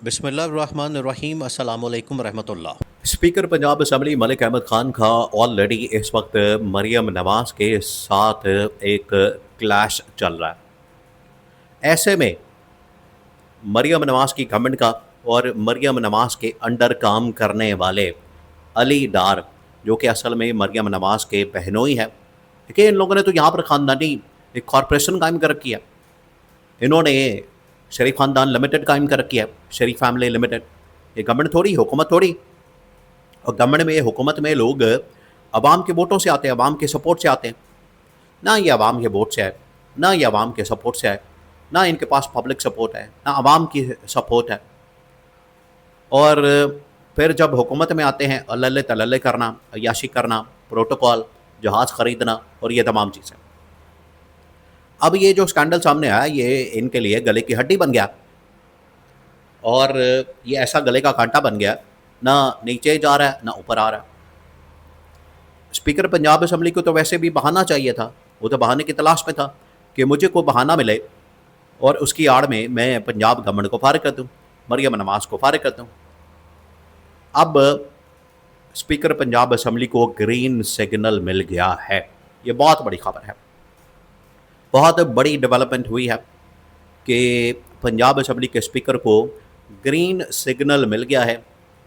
बिस्मिल्लाहिर्रहमानिर्रहीम अस्सलामुअलैकुम रहमतुल्लाह। स्पीकर पंजाब असम्बली मलिक अहमद खान का ऑलरेडी इस वक्त मरियम नवाज के साथ एक क्लैश चल रहा है। ऐसे में मरियम नवाज की गवर्नमेंट का और मरियम नवाज के अंडर काम करने वाले अली डार, जो कि असल में मरियम नवाज के बहनोई है, देखिए इन लोगों ने तो यहाँ पर ख़ानदानी एक कॉरपोरेशन कायम कर रखी है। इन्होंने शरीफ ख़ानदान लिमिटेड कायम कर रखी है, शरीफ फैमिली लिमिटेड। ये गवर्नमेंट थोड़ी, हुकूमत थोड़ी। और गवर्नमेंट में, हुकूमत में लोग अवाम के वोटों से आते हैं, अवाम के सपोर्ट से आते हैं। ना ये अवाम के वोट से है, ना ये अवाम के सपोर्ट से है, ना इनके पास पब्लिक सपोर्ट है, ना अवाम की सपोर्ट है। और फिर जब हुकूमत में आते हैं, अल्ले तल्ले करना, अयाशी करना, प्रोटोकॉल, जहाज़ ख़रीदना और ये तमाम चीज़ें। अब ये जो स्कैंडल सामने आया, ये इनके लिए गले की हड्डी बन गया और ये ऐसा गले का कांटा बन गया, ना नीचे जा रहा है ना ऊपर आ रहा है। स्पीकर पंजाब असम्बली को तो वैसे भी बहाना चाहिए था, वो तो बहाने की तलाश में था कि मुझे कोई बहाना मिले और उसकी आड़ में मैं पंजाब गवर्नमेंट को फारिग कर दूँ, मरियम नवाज को फारिग कर दूँ। अब स्पीकर पंजाब असम्बली को ग्रीन सिग्नल मिल गया है। ये बहुत बड़ी खबर है, बहुत बड़ी डेवलपमेंट हुई है कि पंजाब असम्बली के स्पीकर को ग्रीन सिग्नल मिल गया है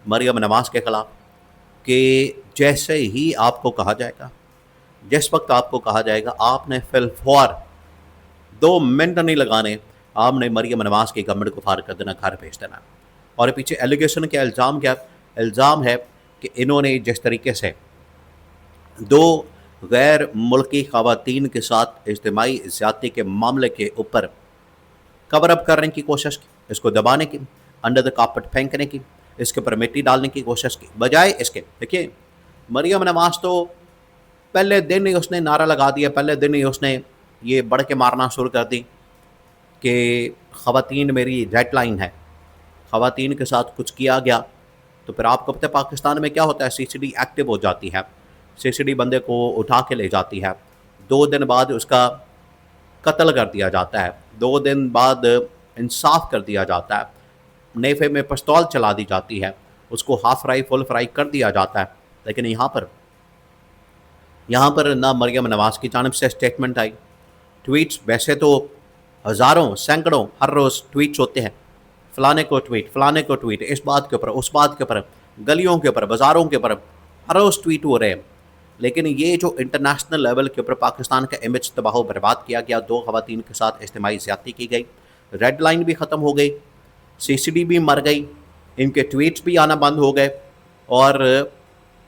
मरियम नवाज के ख़िलाफ़ कि जैसे ही आपको कहा जाएगा, जिस वक्त आपको कहा जाएगा, आपने फिलफौर 2 मिनट नहीं लगाने, आपने मरियम नवाज की गवर्नमेंट को फारिग कर देना, घर भेज देना। और पीछे एलिगेशन क्या, इल्ज़ाम क्या? इल्ज़ाम है कि इन्होंने जिस तरीके से 2 गैर मुल्की ख़वातीन के साथ इज्तिमाई ज़्यादती के मामले के ऊपर कवर अप करने की कोशिश की, इसको दबाने की, अंडर द कार्पेट फेंकने की, इसके ऊपर मिट्टी डालने की कोशिश की, बजाय इसके। देखिए, मरियम नवाज तो पहले दिन ही उसने नारा लगा दिया, पहले दिन ही उसने ये बढ़ के मारना शुरू कर दी कि ख़वातीन मेरी रेड लाइन है, ख़वातीन के साथ कुछ किया गया तो फिर आपको पता है पाकिस्तान में क्या होता है, सीसीडी एक्टिव हो जाती है, सीसीडी बंदे को उठा के ले जाती है, 2 दिन बाद उसका कत्ल कर दिया जाता है, 2 दिन बाद इंसाफ कर दिया जाता है, नेफे में पिस्तौल चला दी जाती है, उसको हाफ फ्राई फुल फ्राई कर दिया जाता है। लेकिन यहाँ पर ना मरियम नवाज की जानिब से स्टेटमेंट आई। ट्वीट्स वैसे तो हज़ारों सैकड़ों हर रोज़ ट्वीट्स होते हैं, फ़लाने को ट्वीट, फ़लाने को ट्वीट, इस बात के ऊपर, उस बात के ऊपर, गलियों के ऊपर, बाज़ारों के ऊपर हर रोज़ ट्वीट हो रहे हैं। लेकिन ये जो इंटरनेशनल लेवल के ऊपर पाकिस्तान का इमेज तबाह बर्बाद किया गया, 2 ख़वातीन के साथ इज्तिमाई ज़्यादती की गई, रेड लाइन भी ख़त्म हो गई, सीसीडी भी मर गई, इनके ट्वीट्स भी आना बंद हो गए और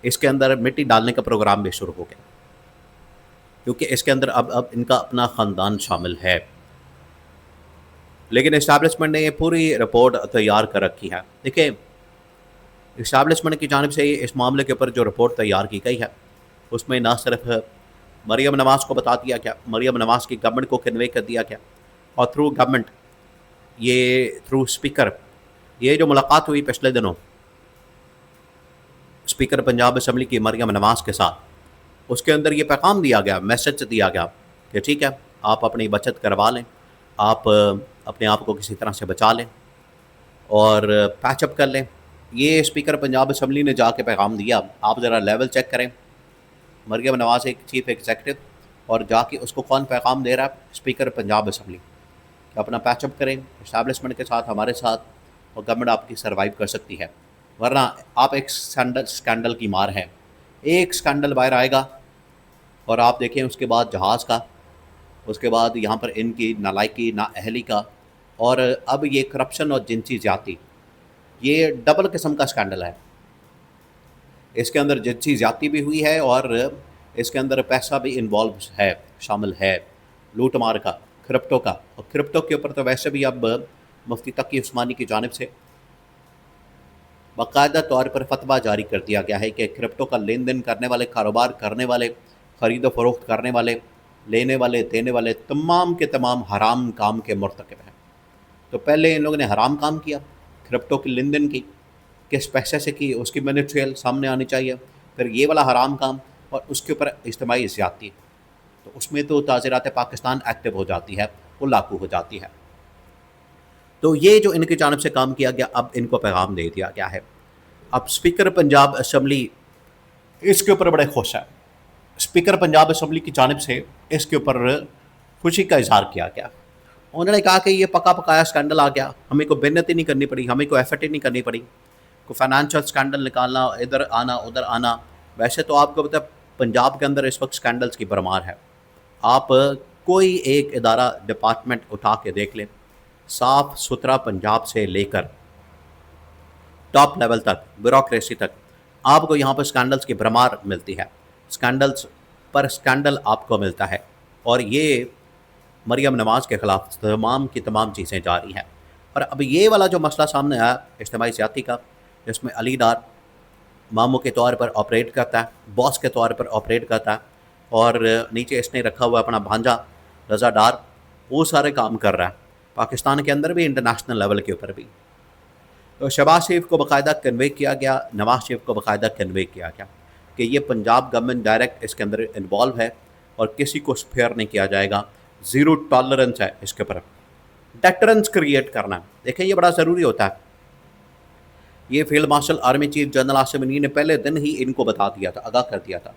इसके अंदर मिट्टी डालने का प्रोग्राम भी शुरू हो गया, क्योंकि इसके अंदर अब इनका अपना ख़ानदान शामिल है। लेकिन इस्टेब्लिशमेंट ने ये पूरी रिपोर्ट तैयार कर रखी है। देखिए, इस्टेब्लिशमेंट की जानिब से इस मामले के ऊपर जो रिपोर्ट तैयार की गई है, उसमें ना सिर्फ मरियम नवाज को बता दिया गया, मरियम नवाज की गवर्नमेंट को कन्वे कर दिया गया और थ्रू गवर्नमेंट, ये थ्रू स्पीकर, ये जो मुलाकात हुई पिछले दिनों स्पीकर पंजाब असम्बली की मरियम नवाज के साथ, उसके अंदर ये पैगाम दिया गया, मैसेज दिया गया कि ठीक है, आप अपनी बचत करवा लें, आप अपने आप को किसी तरह से बचा लें और पैचअप कर लें। ये स्पीकर पंजाब असम्बली ने जाके पैगाम दिया। आप ज़रा लेवल चेक करें, मरियम नवाज एक चीफ एग्जीक्यूटिव, और जाके उसको कौन पैगाम दे रहा है? स्पीकर पंजाब असम्बली, कि अपना पैचअप करें इस्टेब्लिशमेंट के साथ, हमारे साथ, और गवर्नमेंट आपकी सर्वाइव कर सकती है। वरना आप एक स्कैंडल की मार हैं, एक स्कैंडल बाहर आएगा और आप देखें उसके बाद जहाज़ का, उसके बाद यहाँ पर इनकी नालायकी, नाअहली का, और अब ये करप्शन और जिनसी ज़्यादती, ये डबल किस्म का स्कैंडल है। इसके अंदर जिनसी ज़्यादती भी हुई है और इसके अंदर पैसा भी इन्वॉल्व है, शामिल है, लूट मार का, क्रिप्टो का। और क्रिप्टो के ऊपर तो वैसे भी अब मुफ्ती तकी उस्मानी की जानिब से बाकायदा तौर पर फतवा जारी कर दिया गया है कि क्रिप्टो का लेन देन करने वाले, कारोबार करने वाले, ख़रीद फ़रोख्त करने वाले, लेने वाले, देने वाले, तमाम के तमाम हराम काम के मुर्तकिब हैं। तो पहले इन लोगों ने हराम काम किया, क्रिप्टो की लेन देन की, किस पैसे से की, उसकी मनी ट्रेल सामने आनी चाहिए, फिर ये वाला हराम काम, और उसके ऊपर इज्तिमाई ज़्यादती, तो उसमें तो ताज़ीरात पाकिस्तान एक्टिव हो जाती है, वो लागू हो जाती है। तो ये जो इनकी जानिब से काम किया गया, अब इनको पैगाम दे दिया गया है। अब स्पीकर पंजाब असम्बली इसके ऊपर बड़े खुश हैं। स्पीकर पंजाब असम्बली की जानिब से इसके ऊपर खुशी का इजहार किया गया। उन्होंने कहा कि ये पका पकाया स्कैंडल आ गया, हमें को मेहनत ही नहीं करनी पड़ी, हमें को एफर्ट ही नहीं करनी पड़ी, को फाइनेंशियल स्कैंडल निकालना, इधर आना उधर आना। वैसे तो आपको पता है पंजाब के अंदर इस वक्त स्कैंडल्स की भरमार है। आप कोई एक इदारा डिपार्टमेंट उठा के देख लें, साफ सुथरा पंजाब से लेकर टॉप लेवल तक, ब्यूरोक्रेसी तक, आपको यहाँ पर स्कैंडल्स की भरमार मिलती है। स्कैंडल्स पर स्कैंडल आपको मिलता है। और ये मरियम नवाज़ के ख़िलाफ़ तमाम की तमाम चीज़ें जारी हैं। और अब ये वाला जो मसला सामने आया इज्तिमाई ज़्यादती का, जिसमें अली डार मामू के तौर पर ऑपरेट करता है, बॉस के तौर पर ऑपरेट करता है, और नीचे इसने रखा हुआ अपना भांजा रज़ा डार, वो सारे काम कर रहा है पाकिस्तान के अंदर भी, इंटरनेशनल लेवल के ऊपर भी। तो शहबाज शरीफ को बाकायदा कन्वे किया गया, नवाज शरीफ को बाकायदा कन्वे किया गया कि ये पंजाब गवर्नमेंट डायरेक्ट इसके अंदर इन्वॉल्व है और किसी को स्पेयर नहीं किया जाएगा, ज़ीरो टॉलरेंस है इसके ऊपर। डेटरेंस क्रिएट करना, देखें ये बड़ा ज़रूरी होता है। ये field marshal army chief general Asim Munir ने पहले दिन ही इनको बता दिया था, आगाह कर दिया था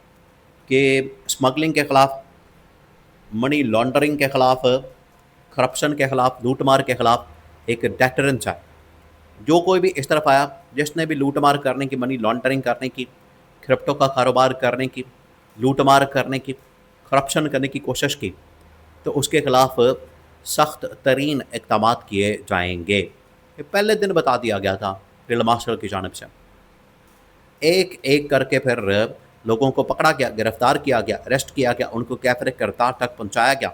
कि स्मगलिंग के ख़िलाफ़, मनी लॉन्ड्रिंग के ख़िलाफ़, करप्शन के ख़िलाफ़, लूटमार के ख़िलाफ़ एक डेटरेंस है। जो कोई भी इस तरफ आया जिसने भी लूटमार करने की, मनी लॉन्ड्रिंग करने की, क्रिप्टो का कारोबार करने की, लूटमार करने की, करप्शन करने की कोशिश की, तो उसके ख़िलाफ़ सख्त तरीन इक़दाम किए जाएंगे। ये पहले दिन बता दिया गया था फील्ड मार्शल की जानिब से। एक एक करके फिर लोगों को पकड़ा गया, गिरफ्तार किया गया, अरेस्ट किया गया, उनको कैफरे करतार तक पहुँचाया गया।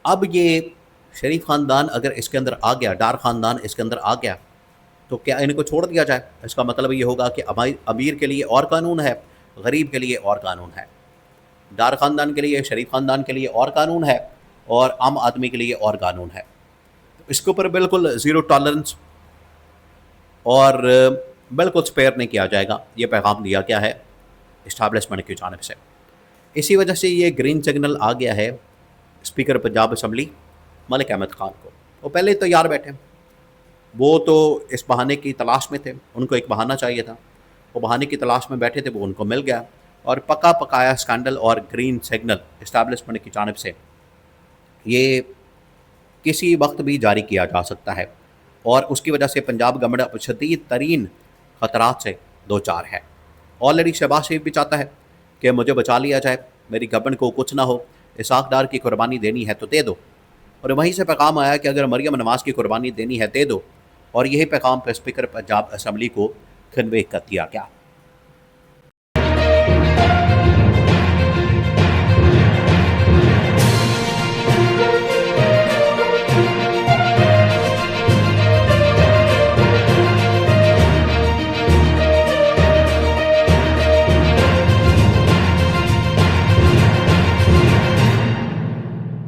अब ये शरीफ ख़ानदान अगर इसके अंदर आ गया, डार ख़ानदान इसके अंदर आ गया, तो क्या इनको छोड़ दिया जाए? इसका मतलब ये होगा कि अमीर के लिए और कानून है, गरीब के लिए और कानून है, डार ख़ानदान के लिए, शरीफ ख़ानदान के लिए और कानून है, और आम आदमी के लिए और कानून है। तो इसके ऊपर बिल्कुल ज़ीरो टॉलरेंस और बिल्कुल स्पेयर नहीं किया जाएगा, ये पैगाम दिया गया है इस्टेब्लिशमेंट की जानिब से। इसी वजह से ये ग्रीन सिग्नल आ गया है स्पीकर पंजाब असम्बली मलिक अहमद ख़ान को। वो पहले तैयार बैठे, वो तो इस बहाने की तलाश में थे, उनको एक बहाना चाहिए था, वो बहाने की तलाश में बैठे थे, वो उनको मिल गया। और पका पकाया स्कैंडल और ग्रीन सिग्नल इस्टेब्लिशमेंट की जानिब से ये किसी वक्त भी जारी किया जा सकता है, और उसकी वजह से पंजाब गवर्नमेंट अब शदीद तरीन ख़तरात से दो चार है। ऑलरेडी शहबाज शरीफ भी चाहता है कि मुझे बचा लिया जाए, मेरी गवर्नमेंट को कुछ ना हो, इसाक डार की कुर्बानी देनी है तो दे दो। और वहीं से पैगाम आया कि अगर मरियम नवाज़ की कुर्बानी देनी है दे दो, और यही पैगाम पर स्पीकर पंजाब असम्बली को कन्वे कर दिया गया।